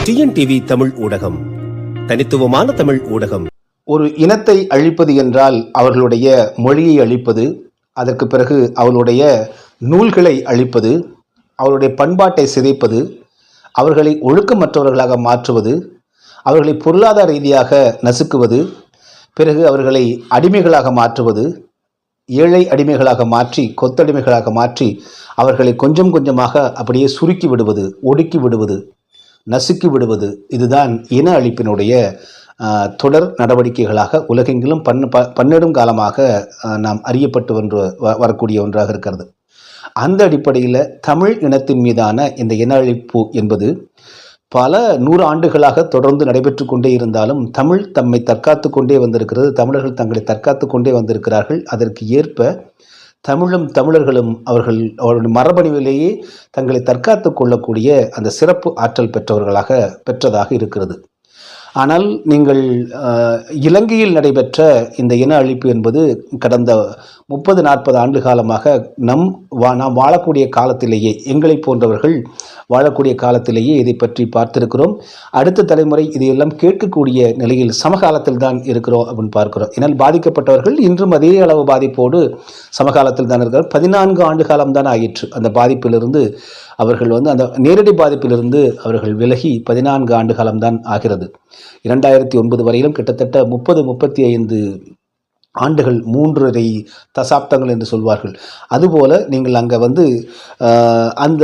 TNTV Tamil ஊடகம், தனித்துவமான தமிழ் ஊடகம். ஒரு இனத்தை அழிப்பது என்றால் அவர்களுடைய மொழியை அழிப்பது, அதற்கு பிறகு அவர்களுடைய நூல்களை அழிப்பது, அவருடைய பண்பாட்டை சிதைப்பது, அவர்களை ஒழுக்கமற்றவர்களாக மாற்றுவது, அவர்களை பொருளாதார ரீதியாக நசுக்குவது, பிறகு அவர்களை அடிமைகளாக மாற்றுவது, ஏழை அடிமைகளாக மாற்றி, கொத்தடிமைகளாக மாற்றி அவர்களை கொஞ்சம் கொஞ்சமாக அப்படியே சுருக்கி விடுவது, ஒடுக்கி விடுவது, நசுக்கி விடுவது. இதுதான் இன அழிப்பினுடைய தொடர் நடவடிக்கைகளாக உலகெங்கிலும் பன்னெடும் காலமாக நாம் அறியப்பட்டு வரக்கூடிய ஒன்றாக இருக்கிறது. அந்த அடிப்படையில் தமிழ் இனத்தின் மீதான இந்த இன அழிப்பு என்பது பல 100 ஆண்டுகளாக தொடர்ந்து நடைபெற்று கொண்டே இருந்தாலும் தமிழ் தம்மை தற்காத்து கொண்டே வந்திருக்கிறது. தமிழர்கள் தங்களை தற்காத்து கொண்டே வந்திருக்கிறார்கள். அதற்கு ஏற்ப தமிழர்களும் அவர்களுடைய மரபணுவிலேயே தங்களை தற்காத்து கொள்ளக்கூடிய அந்த சிறப்பு ஆற்றல் பெற்றதாக இருக்கிறது. ஆனால் நீங்கள் இலங்கையில் நடைபெற்ற இந்த இன அழிப்பு என்பது கடந்த 30-40 ஆண்டு காலமாக நாம் வாழக்கூடிய காலத்திலேயே, எங்களை போன்றவர்கள் வாழக்கூடிய காலத்திலேயே இதை பற்றி பார்த்திருக்கிறோம். அடுத்த தலைமுறை இதையெல்லாம் கேட்கக்கூடிய நிலையில் சமகாலத்தில் தான் இருக்கிறோம் அப்படின்னு பார்க்கிறோம். ஏன்னால் பாதிக்கப்பட்டவர்கள் இன்றும் அதே அளவு பாதிப்போடு சமகாலத்தில் தான் இருக்கிறார். 14 ஆண்டு காலம்தான் ஆயிற்று அந்த பாதிப்பிலிருந்து அவர்கள் அந்த நேரடி பாதிப்பிலிருந்து அவர்கள் விலகி 14 ஆண்டு காலம்தான் ஆகிறது. 2009 வரையிலும் கிட்டத்தட்ட 30-35 ஆண்டுகள், 3.5 தசாப்தங்கள் என்று சொல்வார்கள். அதுபோல நீங்கள் அங்கே அந்த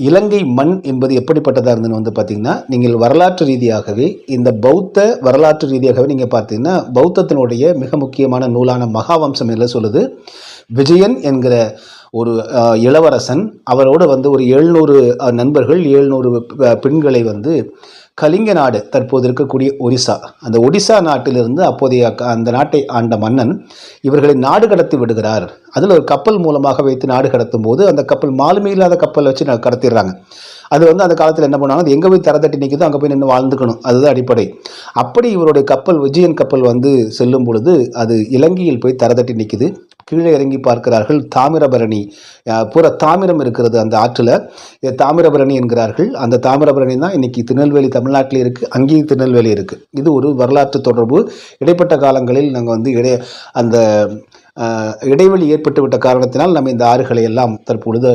இலங்கை மண் என்பது எப்படிப்பட்டதாக இருந்ததுன்னு பார்த்தீங்கன்னா, நீங்கள் வரலாற்று ரீதியாகவே இந்த பௌத்த வரலாற்று ரீதியாகவே நீங்கள் பார்த்தீங்கன்னா, பௌத்தத்தினுடைய மிக முக்கியமான நூலான மகாவம்சம் என்ன சொல்லுது, விஜயன் என்கிற ஒரு இளவரசன் அவரோடு ஒரு 700 நண்பர்கள், 700 பெண்களை கலிங்க நாடு, தற்போது இருக்கக்கூடிய ஒரிசா, அந்த ஒடிசா நாட்டிலிருந்து அப்போதைய அந்த நாட்டை ஆண்ட மன்னன் இவர்களை நாடு கடத்தி விடுகிறார். அதில் ஒரு கப்பல் மூலமாக வைத்து நாடு கடத்தும் போது அந்த கப்பல் மாலுமி இல்லாத கப்பல் வச்சு கடத்திடுறாங்க. அது அந்த காலத்தில் என்ன பண்ணுவாங்க, அது எங்கே போய் தரத்தட்டி நிற்குதோ அங்கே போய் நின்று வாழ்ந்துக்கணும், அதுதான் அடிப்படை. அப்படி இவருடைய கப்பல், விஜயன் கப்பல் செல்லும் பொழுது அது இலங்கையில் போய் தரத்தட்டி நிற்குது. கீழே இறங்கி பார்க்கிறார்கள், தாமிரபரணி, பூரா தாமிரம் இருக்கிறது அந்த ஆற்றில், தாமிரபரணி என்கிறார்கள். அந்த தாமிரபரணி தான் இன்னைக்கு திருநெல்வேலி தமிழ்நாட்டில் இருக்குது, அங்கேயும் திருநெல்வேலி இருக்குது. இது ஒரு வரலாற்று தொடர்பு. இடைப்பட்ட காலங்களில் நாங்கள் அந்த இடைவெளி ஏற்பட்டு விட்ட காரணத்தினால் நம்ம இந்த ஆறுகளை எல்லாம் தற்பொழுது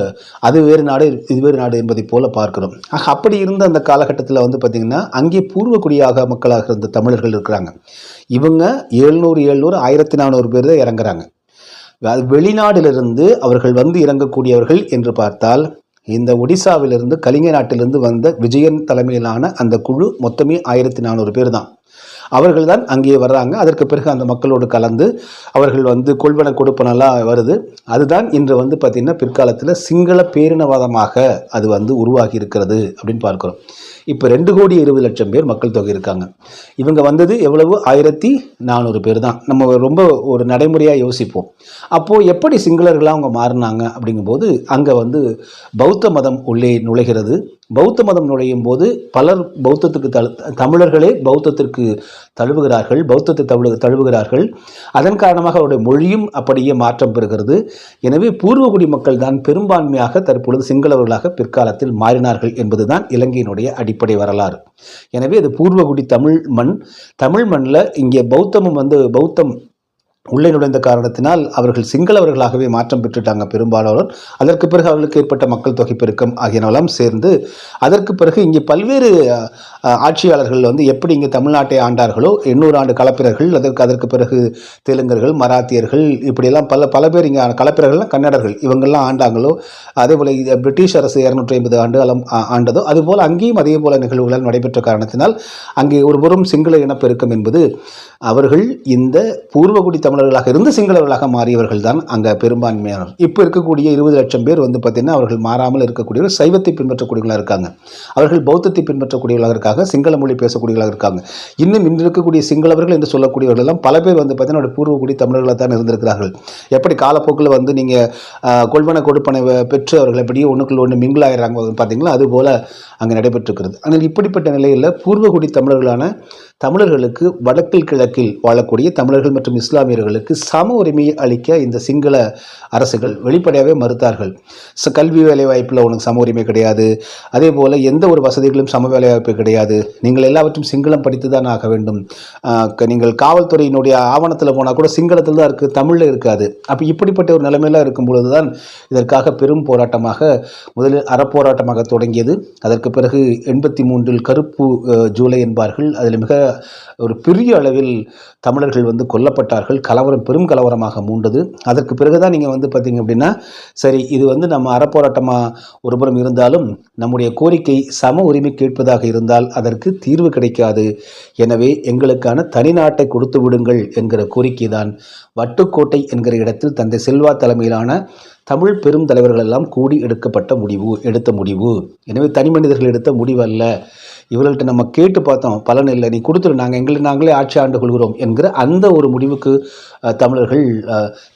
அது வேறு நாடு இது வேறு நாடு என்பதை போல பார்க்கிறோம். அப்படி இருந்த அந்த காலகட்டத்தில் பார்த்திங்கன்னா, அங்கே பூர்வக்குடியாக மக்களாக இருந்த தமிழர்கள் இருக்கிறாங்க. இவங்க 700 1400 பேர் தான் இறங்குறாங்க. வெளிநாட்டிலிருந்து அவர்கள் இறங்கக்கூடியவர்கள் என்று பார்த்தால், இந்த ஒடிசாவிலிருந்து கலிங்க நாட்டிலிருந்து வந்த விஜயன் தலைமையிலான அந்த குழு மொத்தமே 1400 பேர் தான். அவர்கள் தான் அங்கே வர்றாங்க. அதற்கு பிறகு அந்த மக்களோடு கலந்து அவர்கள் கொள்வன கொடுப்பனெல்லாம் வருது. அதுதான் இன்று பார்த்திங்கன்னா பிற்காலத்தில் சிங்கள பேரினவாதமாக அது உருவாகி இருக்கிறது அப்படின்னு பார்க்குறோம். இப்போ 2,20,00,000 பேர் மக்கள் தொகை இருக்காங்க. இவங்க எவ்வளவு 1400 பேர் தான். நம்ம ரொம்ப ஒரு நடைமுறையாக யோசிப்போம். அப்போது எப்படி சிங்களர்களாக அவங்க மாறினாங்க அப்படிங்கும்போது அங்கே பௌத்த மதம் உள்ளே நுழைகிறது. பௌத்த மதம் நுழையும் போது பலர் பௌத்தத்துக்கு தமிழர்களே பௌத்தத்திற்கு தழுவுகிறார்கள், பௌத்தத்தை தழுவுகிறார்கள். அதன் காரணமாக அவருடைய மொழியும் அப்படியே மாற்றம் பெறுகிறது. எனவே பூர்வகுடி மக்கள் தான் பெரும்பான்மையாக தற்பொழுது சிங்களவர்களாக பிற்காலத்தில் மாறினார்கள் என்பதுதான் இலங்கையினுடைய அடிப்படை வரலாறு. எனவே இது பூர்வகுடி தமிழ் மண்ணில் இங்கே பௌத்தம் உள்ளே நுழைந்த காரணத்தினால் அவர்கள் சிங்களவர்களாகவே மாற்றம் பெற்றுட்டாங்க பெரும்பாலானோர். அதற்கு பிறகு அவர்களுக்கு ஏற்பட்ட மக்கள் தொகை பெருக்கம் ஆகியனெல்லாம் சேர்ந்து அதற்கு பிறகு இங்கே பல்வேறு ஆட்சியாளர்கள் எப்படி இங்கே தமிழ்நாட்டை ஆண்டார்களோ 800 ஆண்டு களப்பிரர்கள், அதற்கு பிறகு தெலுங்கர்கள், மராத்தியர்கள், இப்படியெல்லாம் பல பேர் இங்கே களப்பிரர்கள்லாம் கன்னடர்கள் இவங்கெல்லாம் ஆண்டாங்களோ, அதே போல் பிரிட்டிஷ் அரசு 250 ஆண்டு காலம் ஆண்டதோ, அதுபோல் அங்கேயும் அதே போல நிகழ்வுகள் நடைபெற்ற காரணத்தினால் அங்கே ஒருபுறம் சிங்கள இனப்பெருக்கம் என்பது அவர்கள் இந்த பூர்வகுடி தமிழர்களாக இருந்து சிங்களவர்களாக மாறியவர்கள் தான் அங்கே பெரும்பான்மையானவர். இப்போ இருக்கக்கூடிய 20,00,000 பேர் பார்த்தீங்கன்னா அவர்கள் மாறாமல் இருக்கக்கூடியவர்கள், சைவத்தை பின்பற்றக்கூடியவர்களாக இருக்காங்க, அவர்கள் பௌத்தத்தை பின்பற்றக்கூடியவர்களாக இருக்காங்க, சிங்கள மொழி பேசக்கூடியவர்களாக இருக்காங்க. இன்னும் இன்று இருக்கக்கூடிய சிங்களவர்கள் என்று சொல்லக்கூடியவர்கள் எல்லாம் பல பேர் பார்த்தீங்கன்னா பூர்வகுடி தமிழர்களாக தான் இருந்திருக்கிறார்கள். எப்படி காலப்போக்கில் நீங்கள் கொள்வன கொடுப்பனை பெற்று அவர்கள் எப்படியோ ஒன்றுக்குள்ள ஒன்று மிங்கிளாகிறாங்க பார்த்தீங்களா, அதுபோல் அங்கே நடைபெற்றிருக்கிறது. ஆனால் இப்படிப்பட்ட நிலையில் பூர்வகுடி தமிழர்களுக்கு வடக்கில் கிழக்கில் வாழக்கூடிய தமிழர்கள் மற்றும் இஸ்லாமியர்களுக்கு சம உரிமையை அளிக்க இந்த சிங்கள அரசுகள் வெளிப்படையாகவே மறுத்தார்கள். கல்வி வேலைவாய்ப்பில் உனக்கு சம உரிமை கிடையாது, அதே போல் எந்த ஒரு வசதிகளும் சம வேலைவாய்ப்பு கிடையாது, கிடையாது, நீங்கள் எல்லாவற்றும் சிங்களம் படித்து தான் ஆக வேண்டும், நீங்கள் காவல்துறையினுடைய ஆவணத்தில் போனால் கூட சிங்களத்தில் தான் இருக்குது, தமிழில் இருக்காது. அப்போ இப்படிப்பட்ட ஒரு நிலைமையெல்லாம் இருக்கும் பொழுது தான் இதற்காக பெரும் போராட்டமாக முதலில் அறப்போராட்டமாக தொடங்கியது. அதற்கு பிறகு 83 கருப்பு ஜூலை என்பார்கள். அதில் மிக ஒரு பெரிய அளவில் தமிழர்கள் வந்து கொல்லப்பட்டார்கள். கலவரம் பெரும் கலவரமாக மூண்டது. அதற்கு பிறகுதான் நீங்கள் வந்து பார்த்தீங்க அப்படின்னா, சரி இது வந்து நம்ம அறப்போராட்டமாக ஒருபுறம் இருந்தாலும் நம்முடைய கோரிக்கை சம உரிமை கேட்பதாக இருந்தால் அதற்கு தீர்வு கிடைக்காது, எனவே எங்களுக்கான தனி நாட்டை கொடுத்து விடுங்கள் என்கிற கோரிக்கை தான் வட்டுக்கோட்டை என்கிற இடத்தில் தந்தை செல்வா தலைமையிலான தமிழ் பெரும் தலைவர்கள் எல்லாம் கூடி எடுத்த முடிவு. எனவே தனி மனிதர்கள் எடுத்த முடிவு அல்ல. இவர்கள்ட்ட நம்ம கேட்டு பார்த்தோம், பலன் இல்லை, நீ கொடுத்துரு, நாங்களே ஆட்சி ஆண்டு கொள்கிறோம் என்கிற அந்த ஒரு முடிவுக்கு தமிழர்கள்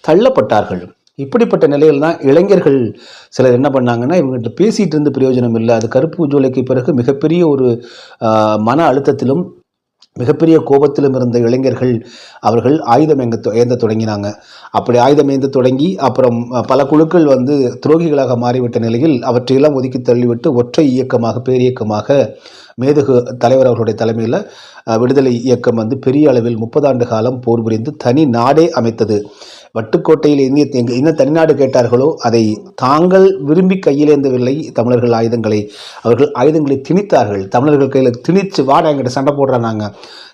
தள்ளப்பட்டார்கள். இப்படிப்பட்ட நிலையில் தான் இளைஞர்கள் சிலர் என்ன பண்ணாங்கன்னா, இவங்ககிட்ட பேசிகிட்டு இருந்து பிரயோஜனம் இல்லை. அது கருப்பு ஜூலைக்கு பிறகு மிகப்பெரிய ஒரு மன அழுத்தத்திலும் மிகப்பெரிய கோபத்திலும் இருந்த இளைஞர்கள் அவர்கள் ஆயுதம் ஏந்த தொடங்கினாங்க. அப்படி ஆயுதம் ஏந்த தொடங்கி அப்புறம் பல குழுக்கள் வந்து துரோகிகளாக மாறிவிட்ட நிலையில் அவற்றையெல்லாம் ஒதுக்கி தள்ளிவிட்டு ஒற்றை இயக்கமாக பேரியக்கமாக மேதகு தலைவர் அவர்களுடைய தலைமையில் விடுதலை இயக்கம் வந்து பெரிய அளவில் 30 ஆண்டு காலம் போர் புரிந்து தனி நாடே அமைத்தது. வட்டுக்கோட்டையில் என்ன தனிநாடு கேட்டார்களோ அதை தாங்கள் விரும்பி கையிலேந்தவில்லை தமிழர்கள் ஆயுதங்களை. அவர்கள் ஆயுதங்களை திணித்தார்கள். தமிழர்கள் கையில் திணிச்சு வாடா எங்கிட்ட சண்டை போடுறாங்க,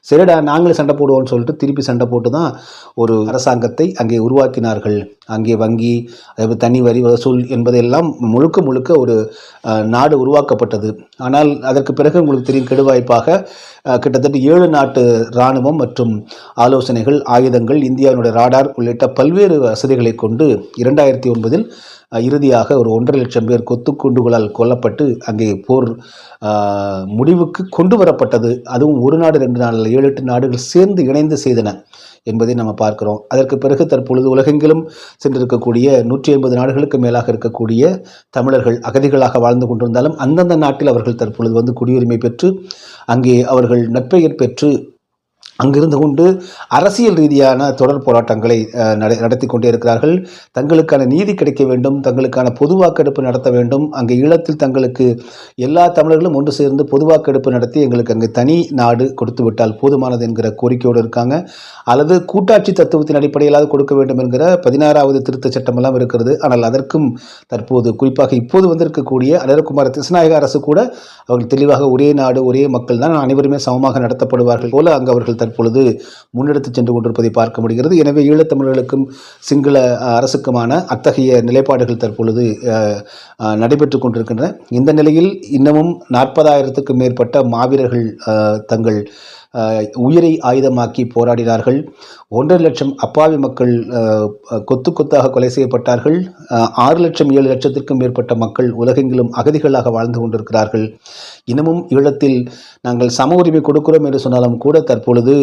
சரிடா நாங்களே சண்டை போடுவோம்னு சொல்லிட்டு திருப்பி சண்டை போட்டு தான் ஒரு அரசாங்கத்தை அங்கே உருவாக்கினார்கள். அங்கே வங்கி, அதே தனி வரி வசூல் என்பதெல்லாம் முழுக்க ஒரு நாடு உருவாக்கப்பட்டது. ஆனால் அதற்கு பிறகு உங்களுக்கு தெரியும், கெடுவாய்ப்பாக கிட்டத்தட்ட 7 நாட்டு இராணுவம் மற்றும் ஆலோசனைகள், ஆயுதங்கள், இந்தியாவினுடைய ராடார் உள்ளிட்ட பல்வேறு வசதிகளை கொண்டு 2009 இறுதியாக ஒரு 1.5 லட்சம் பேர் கொத்துக்குண்டுகளால் கொல்லப்பட்டு அங்கே போர் முடிவுக்கு கொண்டு வரப்பட்டது. அதுவும் ஒரு நாடு 2 நாடுகள் 7-8 நாடுகள் சேர்ந்து இணைந்து செய்தன என்பதை நம்ம பார்க்கிறோம். அதற்கு பிறகு தற்பொழுது உலகெங்கிலும் சென்றிருக்கக்கூடிய 180 நாடுகளுக்கு மேலாக இருக்கக்கூடிய தமிழர்கள் அகதிகளாக வாழ்ந்து கொண்டிருந்தாலும் அந்தந்த நாட்டில் அவர்கள் தற்பொழுது வந்து குடியுரிமை பெற்று அங்கே அவர்கள் நற்பெயர் பெற்று அங்கிருந்து கொண்டு அரசியல் ரீதியான தொடர் போராட்டங்களை நடத்தி கொண்டே இருக்கிறார்கள். தங்களுக்கான நீதி கிடைக்க வேண்டும், தங்களுக்கான பொது வாக்கெடுப்பு நடத்த வேண்டும், அங்கே ஈழத்தில் தங்களுக்கு எல்லா தமிழர்களும் ஒன்று சேர்ந்து பொது வாக்கெடுப்பு நடத்தி எங்களுக்கு அங்கே தனி நாடு கொடுத்து விட்டால் போதுமானது என்கிற கோரிக்கையோடு இருக்காங்க. அல்லது கூட்டாட்சி தத்துவத்தின் அடிப்படையிலாவது கொடுக்க வேண்டும் என்கிற 16வது திருத்த சட்டமெல்லாம் இருக்கிறது. ஆனால் அதற்கும் தற்போது குறிப்பாக இப்போது வந்திருக்கக்கூடிய அழகுமார திசுநாயக அரசு கூட அவர்கள் தெளிவாக ஒரே நாடு ஒரே மக்கள் தான், அனைவருமே சமமாக நடத்தப்படுவார்கள் போல அங்கு அவர்கள் தற்பொழுது முன்னெடுத்து சென்று கொண்டிருப்பதை பார்க்க முடிகிறது. எனவே ஈழத்தமிழர்களுக்கும் சிங்கள அரசுக்குமான அத்தகைய நிலைப்பாடுகள் தற்பொழுது நடைபெற்று கொண்டிருக்கின்றன. இந்த நிலையில் இன்னமும் 40,000க்கும் மேற்பட்ட மாவீரர்கள் தங்கள் உயிரை ஆயுதமாக்கி போராடினார்கள். 1.5 லட்சம் அப்பாவி மக்கள் கொத்தாக கொலை செய்யப்பட்டார்கள். 6 லட்சம் 7 லட்சத்திற்கும் மேற்பட்ட மக்கள் உலகெங்கிலும் அகதிகளாக வாழ்ந்து கொண்டிருக்கிறார்கள். இன்னமும் ஈழத்தில் நாங்கள் சம உரிமை கொடுக்கிறோம் என்று சொன்னாலும் கூட தற்பொழுது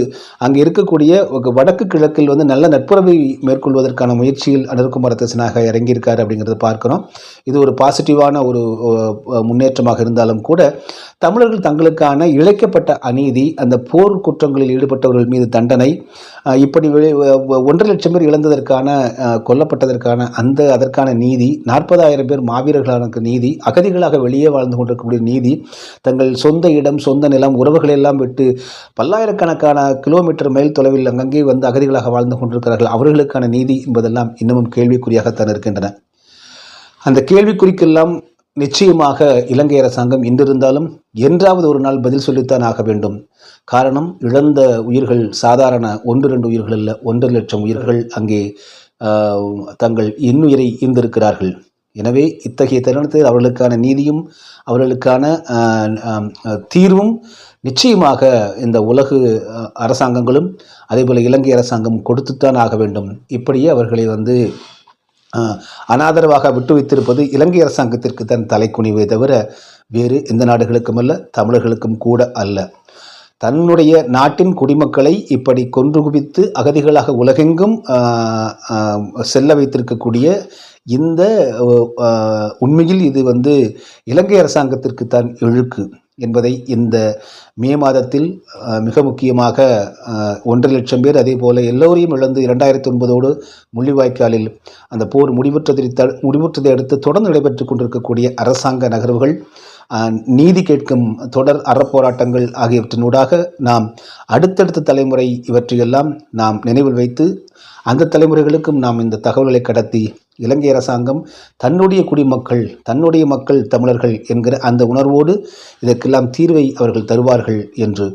அங்கே இருக்கக்கூடிய வடக்கு கிழக்கில் வந்து நல்ல நட்புறவை மேற்கொள்வதற்கான முயற்சியில் அனுர்குமார திசுநாயக இறங்கியிருக்கார் அப்படிங்கிறத பார்க்கிறோம். இது ஒரு பாசிட்டிவான ஒரு முன்னேற்றமாக இருந்தாலும் கூட தமிழர்கள் தங்களுக்கான இழைக்கப்பட்ட அநீதி, அந்த போர் குற்றங்களில் ஈடுபட்டவர்கள் மீது தண்டனை, இப்படி 1.5 லட்சம் பேர் இழந்ததற்கான கொல்லப்பட்டதற்கான அதற்கான நீதி, 40,000 பேர் மாவீரர்களான நீதி, அகதிகளாக வெளியே வாழ்ந்து கொண்டிருக்கக்கூடிய நீதி, தங்கள் சொந்த இடம் சொந்த நிலம் உறவுகளை எல்லாம் விட்டு பல்லாயிரக்கணக்கான கிலோமீட்டர் மைல் தொலைவில் அங்கங்கே வந்து அகதிகளாக வாழ்ந்து கொண்டிருக்கிறார்கள், அவர்களுக்கான நீதி என்பதெல்லாம் இன்னமும் கேள்விக்குறியாகத்தான் இருக்கின்றன. அந்த கேள்விக்குறிக்கெல்லாம் நிச்சயமாக இலங்கை அரசாங்கம் இன்றிருந்தாலும் என்றாவது ஒரு நாள் பதில் சொல்லித்தான் ஆக வேண்டும். காரணம், இழந்த உயிர்கள் சாதாரண 1-2 உயிர்கள் அல்ல, 1.5 லட்சம் உயிர்கள் அங்கே தங்கள் இன்னுயிரை ஈர்ந்திருக்கிறார்கள். எனவே இத்தகைய தருணத்தில் அவர்களுக்கான நீதியும் அவர்களுக்கான தீர்வும் நிச்சயமாக இந்த உலகு அரசாங்கங்களும் அதேபோல் இலங்கை அரசாங்கம் கொடுத்துத்தான் ஆக வேண்டும். இப்படியே அவர்களை வந்து அனாதரவாக விட்டு வைத்திருப்பது இலங்கை அரசாங்கத்திற்கு தான் தலைக்குனிவை தவிர வேறு எந்த நாடுகளுக்கும் அல்ல, தமிழர்களுக்கும் கூட அல்ல. தன்னுடைய நாட்டின் குடிமக்களை இப்படி கொன்று குவித்து அகதிகளாக உலகெங்கும் செல்ல வைத்திருக்கக்கூடிய இந்த உண்மையில் இது வந்து இலங்கை அரசாங்கத்திற்கு தான் இழுக்கு என்பதை இந்த மே மாதத்தில் மிக முக்கியமாக 1.5 லட்சம் பேர் அதே போல எல்லோரையும் இழந்து 2009 முள்ளிவாய்க்காலில் அந்த போர் முடிவுற்றதை அடுத்து தொடர்ந்து நடைபெற்று கொண்டிருக்கக்கூடிய அரசாங்க நகர்வுகள், நீதி கேட்கும் தொடர் அறப்போராட்டங்கள் ஆகியவற்றினூடாக நாம் அடுத்தடுத்த தலைமுறை இவற்றையெல்லாம் நாம் நினைவில் வைத்து அந்த தலைமுறைகளுக்கும் நாம் இந்த தகவல்களை கடத்தி இலங்கை அரசாங்கம் தன்னுடைய குடிமக்கள், தன்னுடைய மக்கள் தமிழர்கள் என்கிற அந்த உணர்வோடு இதற்கெல்லாம் தீர்வை அவர்கள் தருவார்கள் என்று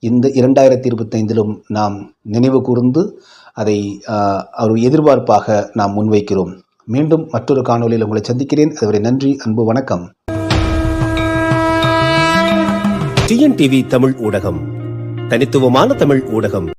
இந்த 2025 நாம் நினைவு கூர்ந்து அதை ஒரு எதிர்பார்ப்பாக நாம் முன்வைக்கிறோம். மீண்டும் மற்றொரு காணொலியில் உங்களை சந்திக்கிறேன். அதுவரை நன்றி, அன்பு, வணக்கம். டிஎன்டிவி தமிழ் ஊடகம், தனித்துவமான தமிழ் ஊடகம்.